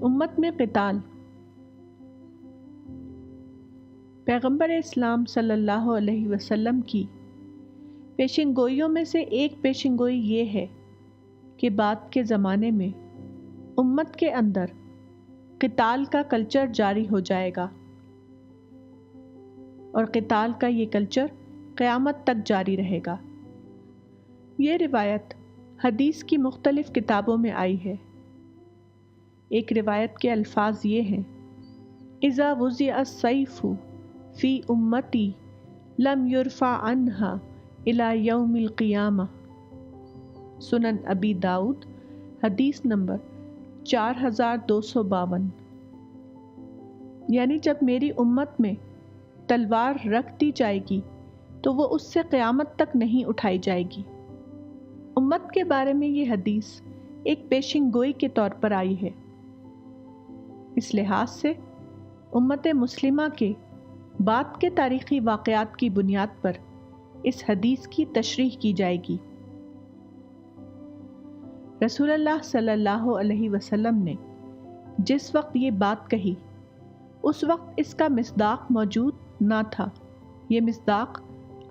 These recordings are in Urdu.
امت میں قتال۔ پیغمبر اسلام صلی اللہ علیہ وسلم کی پیشن گوئیوں میں سے ایک پیشن گوئی یہ ہے کہ بعد کے زمانے میں امت کے اندر قتال کا کلچر جاری ہو جائے گا، اور قتال کا یہ کلچر قیامت تک جاری رہے گا۔ یہ روایت حدیث کی مختلف کتابوں میں آئی ہے۔ ایک روایت کے الفاظ یہ ہیں: اذا وضع السیف فی امتی لم یرفع عنہا الی یوم القیامہ، سنن ابی داؤد، حدیث نمبر 4252۔ یعنی جب میری امت میں تلوار رکھ دی جائے گی تو وہ اس سے قیامت تک نہیں اٹھائی جائے گی۔ امت کے بارے میں یہ حدیث ایک پیشن گوئی کے طور پر آئی ہے۔ اس لحاظ سے امت مسلمہ کے بعد کے تاریخی واقعات کی بنیاد پر اس حدیث کی تشریح کی جائے گی۔ رسول اللہ صلی اللہ علیہ وسلم نے جس وقت یہ بات کہی اس وقت اس کا مصداق موجود نہ تھا۔ یہ مصداق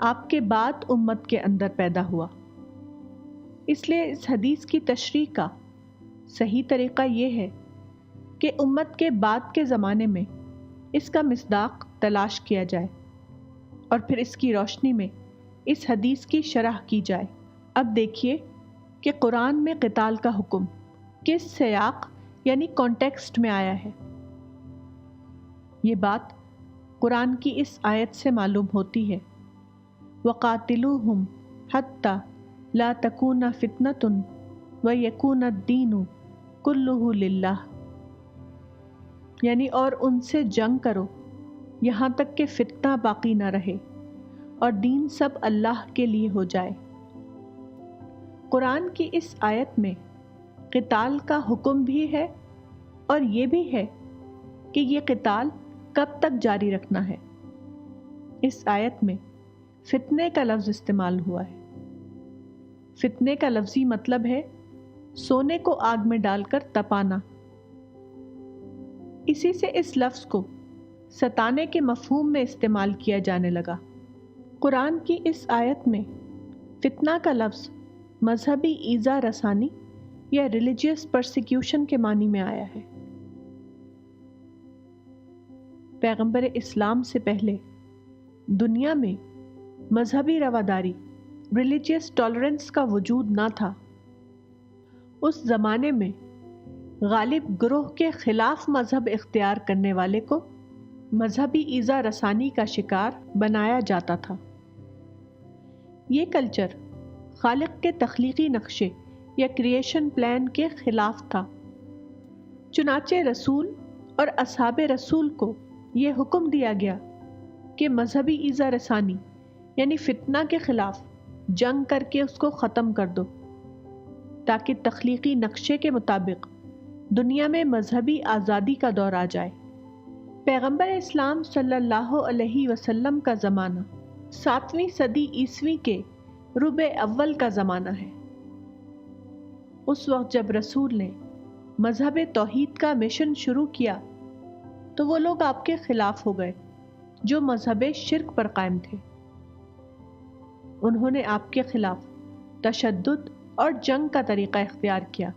آپ کے بعد امت کے اندر پیدا ہوا۔ اس لیے اس حدیث کی تشریح کا صحیح طریقہ یہ ہے کہ امت کے بعد کے زمانے میں اس کا مصداق تلاش کیا جائے اور پھر اس کی روشنی میں اس حدیث کی شرح کی جائے۔ اب دیکھیے کہ قرآن میں قتال کا حکم کس سیاق یعنی کانٹیکسٹ میں آیا ہے۔ یہ بات قرآن کی اس آیت سے معلوم ہوتی ہے: وَقَاتِلُوهُمْ حَتَّى لَا تَكُونَ فِتْنَةٌ وَيَكُونَ الدِّينُ كُلُّهُ لِلَّهِ، یعنی اور ان سے جنگ کرو یہاں تک کہ فتنہ باقی نہ رہے اور دین سب اللہ کے لیے ہو جائے۔ قرآن کی اس آیت میں قتال کا حکم بھی ہے اور یہ بھی ہے کہ یہ قتال کب تک جاری رکھنا ہے۔ اس آیت میں فتنے کا لفظ استعمال ہوا ہے۔ فتنے کا لفظی مطلب ہے سونے کو آگ میں ڈال کر تپانا۔ اسی سے اس لفظ کو ستانے کے مفہوم میں استعمال کیا جانے لگا۔ قرآن کی اس آیت میں فتنہ کا لفظ مذہبی ایذا رسانی یا ریلیجیس پرسیکیوشن کے معنی میں آیا ہے۔ پیغمبر اسلام سے پہلے دنیا میں مذہبی رواداری، ریلیجیس ٹالرنس کا وجود نہ تھا۔ اس زمانے میں غالب گروہ کے خلاف مذہب اختیار کرنے والے کو مذہبی ایذا رسانی کا شکار بنایا جاتا تھا۔ یہ کلچر خالق کے تخلیقی نقشے یا کریشن پلان کے خلاف تھا۔ چنانچہ رسول اور اصحاب رسول کو یہ حکم دیا گیا کہ مذہبی ایذا رسانی یعنی فتنہ کے خلاف جنگ کر کے اس کو ختم کر دو، تاکہ تخلیقی نقشے کے مطابق دنیا میں مذہبی آزادی کا دور آ جائے۔ پیغمبر اسلام صلی اللہ علیہ وسلم کا زمانہ 7ویں صدی عیسوی کے ربع اول کا زمانہ ہے۔ اس وقت جب رسول نے مذہب توحید کا مشن شروع کیا تو وہ لوگ آپ کے خلاف ہو گئے جو مذہب شرک پر قائم تھے۔ انہوں نے آپ کے خلاف تشدد اور جنگ کا طریقہ اختیار کیا۔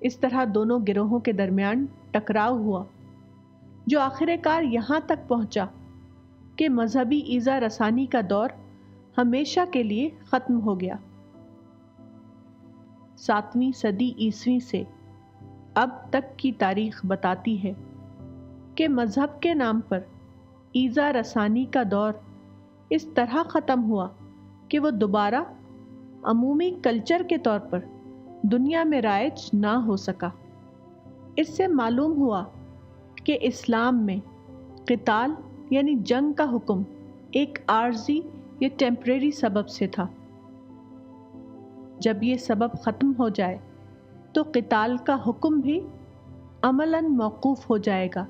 اس طرح دونوں گروہوں کے درمیان ٹکراؤ ہوا جو آخر کار یہاں تک پہنچا کہ مذہبی ایذا رسانی کا دور ہمیشہ کے لیے ختم ہو گیا۔ 7ویں صدی عیسوی سے اب تک کی تاریخ بتاتی ہے کہ مذہب کے نام پر ایذا رسانی کا دور اس طرح ختم ہوا کہ وہ دوبارہ عمومی کلچر کے طور پر دنیا میں رائج نہ ہو سکا۔ اس سے معلوم ہوا کہ اسلام میں قتال یعنی جنگ کا حکم ایک عارضی یا ٹیمپریری سبب سے تھا۔ جب یہ سبب ختم ہو جائے تو قتال کا حکم بھی عملاً موقوف ہو جائے گا۔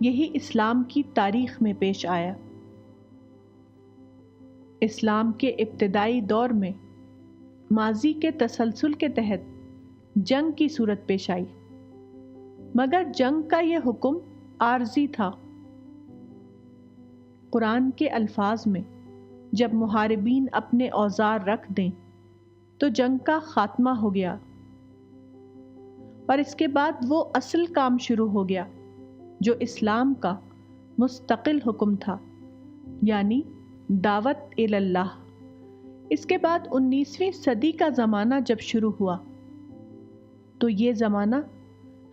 یہی اسلام کی تاریخ میں پیش آیا۔ اسلام کے ابتدائی دور میں ماضی کے تسلسل کے تحت جنگ کی صورت پیش آئی، مگر جنگ کا یہ حکم عارضی تھا۔ قرآن کے الفاظ میں جب محاربین اپنے اوزار رکھ دیں تو جنگ کا خاتمہ ہو گیا، اور اس کے بعد وہ اصل کام شروع ہو گیا جو اسلام کا مستقل حکم تھا، یعنی دعوت اللہ۔ اس کے بعد 19ویں صدی کا زمانہ جب شروع ہوا تو یہ زمانہ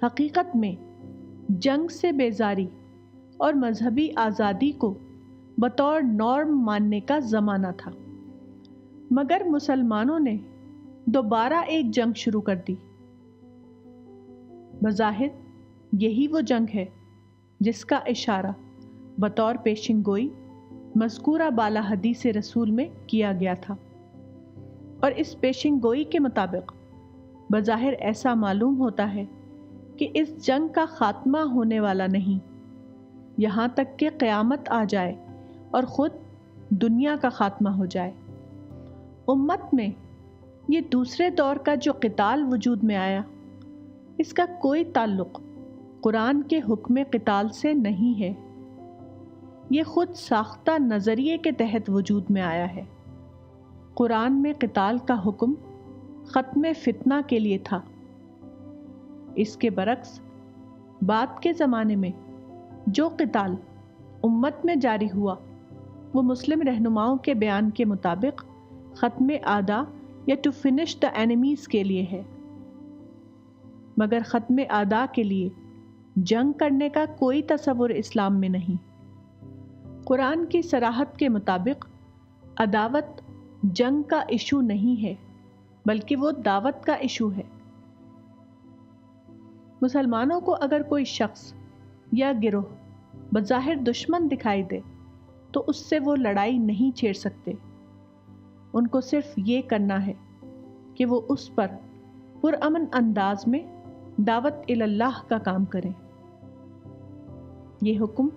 حقیقت میں جنگ سے بیزاری اور مذہبی آزادی کو بطور نارم ماننے کا زمانہ تھا، مگر مسلمانوں نے دوبارہ ایک جنگ شروع کر دی۔ بظاہر یہی وہ جنگ ہے جس کا اشارہ بطور پیشن گوئی مذکورہ بالا حدیث رسول میں کیا گیا تھا، اور اس پیشن گوئی کے مطابق بظاہر ایسا معلوم ہوتا ہے کہ اس جنگ کا خاتمہ ہونے والا نہیں یہاں تک کہ قیامت آ جائے اور خود دنیا کا خاتمہ ہو جائے۔ امت میں یہ دوسرے دور کا جو قتال وجود میں آیا، اس کا کوئی تعلق قرآن کے حکم قتال سے نہیں ہے، یہ خود ساختہ نظریے کے تحت وجود میں آیا ہے۔ قرآن میں قتال کا حکم ختم فتنہ کے لیے تھا۔ اس کے برعکس بعد کے زمانے میں جو قتال امت میں جاری ہوا وہ مسلم رہنماؤں کے بیان کے مطابق ختم اعداء یا ٹو فنش دا اینیمیز کے لیے ہے، مگر ختم اعداء کے لیے جنگ کرنے کا کوئی تصور اسلام میں نہیں۔ قرآن کی صراحت کے مطابق عداوت جنگ کا ایشو نہیں ہے، بلکہ وہ دعوت کا ایشو ہے۔ مسلمانوں کو اگر کوئی شخص یا گروہ بظاہر دشمن دکھائی دے تو اس سے وہ لڑائی نہیں چھیڑ سکتے، ان کو صرف یہ کرنا ہے کہ وہ اس پر پرامن انداز میں دعوت اللہ کا کام کریں۔ یہ حکم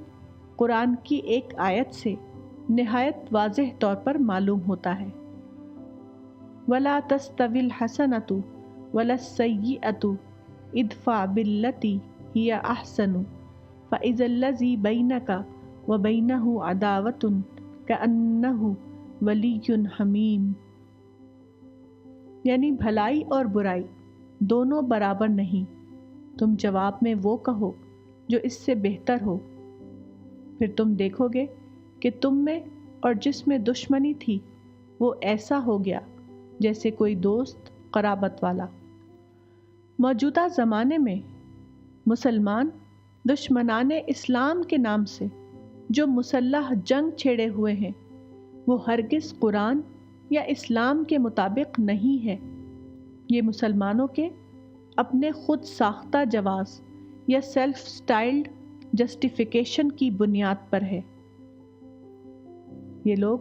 قرآن کی ایک آیت سے نہایت واضح طور پر معلوم ہوتا ہے۔ وَلَا تَسْتَوِي الْحَسَنَةُ وَلَا السَّيِّئَةُ اِدْفَعْ بِالَّتِي هِيَ أَحْسَنُ فَإِذَا الَّذِي بَيْنَكَ وَبَيْنَهُ عَدَاوَةٌ كَأَنَّهُ وَلِيٌّ حَمِيمٌ، یعنی بھلائی اور برائی دونوں برابر نہیں، تم جواب میں وہ کہو جو اس سے بہتر ہو، پھر تم دیکھو گے کہ تم میں اور جس میں دشمنی تھی وہ ایسا ہو گیا جیسے کوئی دوست قرابت والا۔ موجودہ زمانے میں مسلمان دشمنان اسلام کے نام سے جو مسلح جنگ چھیڑے ہوئے ہیں وہ ہرگز قرآن یا اسلام کے مطابق نہیں ہے، یہ مسلمانوں کے اپنے خود ساختہ جواز یا سیلف سٹائلڈ جسٹیفیکیشن کی بنیاد پر ہے۔ یہ لوگ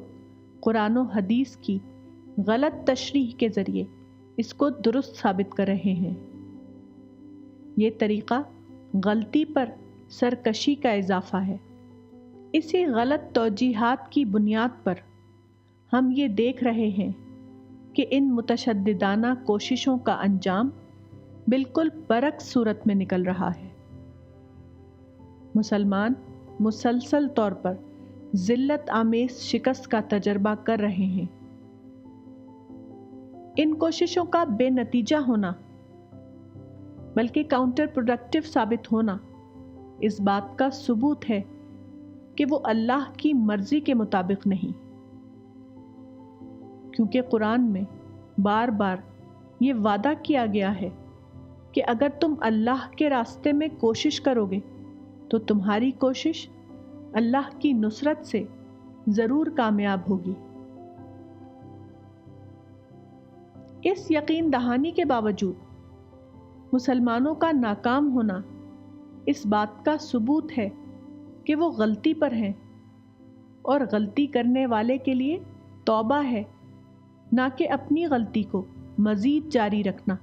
قرآن و حدیث کی غلط تشریح کے ذریعے اس کو درست ثابت کر رہے ہیں۔ یہ طریقہ غلطی پر سرکشی کا اضافہ ہے۔ اسی غلط توجیحات کی بنیاد پر ہم یہ دیکھ رہے ہیں کہ ان متشددانہ کوششوں کا انجام بالکل برعکس صورت میں نکل رہا ہے۔ مسلمان مسلسل طور پر ذلت آمیز شکست کا تجربہ کر رہے ہیں۔ ان کوششوں کا بے نتیجہ ہونا بلکہ کاؤنٹر پروڈکٹیو ثابت ہونا اس بات کا ثبوت ہے کہ وہ اللہ کی مرضی کے مطابق نہیں، کیونکہ قرآن میں بار بار یہ وعدہ کیا گیا ہے کہ اگر تم اللہ کے راستے میں کوشش کرو گے تو تمہاری کوشش اللہ کی نصرت سے ضرور کامیاب ہوگی۔ اس یقین دہانی کے باوجود مسلمانوں کا ناکام ہونا اس بات کا ثبوت ہے کہ وہ غلطی پر ہیں، اور غلطی کرنے والے کے لیے توبہ ہے، نہ کہ اپنی غلطی کو مزید جاری رکھنا۔